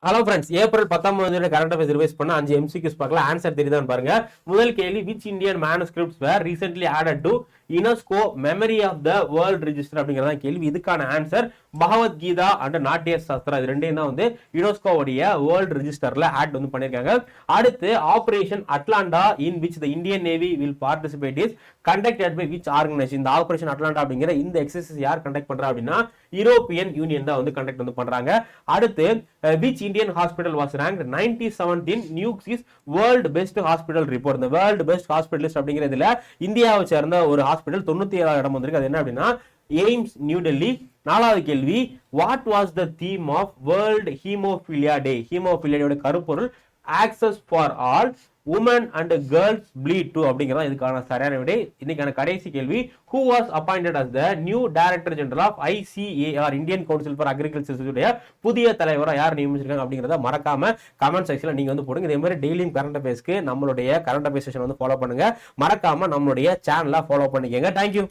Hello friends, April 19 current affairs revise பண்ண 5 MCQs பார்க்கலாம். Answer தெரியுதான்னு பாருங்க. முதல் கேள்வி, which Indian manuscripts were recently added to UNESCO memory of the world register அப்படிங்கிறதா கேள்வி. இதுக்கான ஆன்சர் பகவத்கீதா அண்ட் நாட்டிய சாஸ்திரா. இது ரெண்டையும் தான் யுனெஸ்கோவுடைய வேர்ல்ட் ரிஜிஸ்டர்ல ஆட் பண்ணிருக்காங்க. அடுத்து, operation Atlanta in which the Indian navy will participate is conducted by which organisation. இந்த ஆபரேஷன் அட்லாண்டா அப்படிங்கிற இந்த எக்ஸசைஸ் யார் கண்டக்ட் பண்றா அப்படின்னா யூரோப்பியன் யூனியன் தான் கண்டக்ட் பண்றாங்க. அடுத்து, which Indian hospital was ranked 97th in NUC's World Best Hospital Report. இந்த World Best Hospital List அப்படிங்கிறதுல இந்தியாவை சேர்ந்த ஒரு ஹாஸ்பிட்டல் 97 இடம் வந்திருக்கு. அது என்ன அப்படின்னா எய்ம்ஸ், நியூ டெல்லி. நாலாவது கேள்வி, what was the theme of World Hemophilia Day? ஹீமோஃபிலியாவோட கருப்பொருள் access for all, women and girls bleed too அப்படிங்கிறதா இதுக்கான சரியான விடை. இன்னைக்கான கடைசி கேள்வி, who was appointed as the new director general of ICAR, Indian council for agriculture உடைய புதிய தலைவரா யார் நியமிச்சிருக்காங்க அப்படிங்கறத மறக்காம கமெண்ட் செக்ஷன்ல நீங்க போடுங்க. இதே மாதிரி டெய்லியும் கரண்ட் அஃபேர்ஸ்க்கு நம்மளுடைய கரண்ட் அஃபேர்ஸ் செஷன் ஃபாலோ பண்ணுங்க. மறக்காம நம்மளுடைய சேனலை ஃபாலோ பண்ணிக்கங்க. தேங்க்யூ.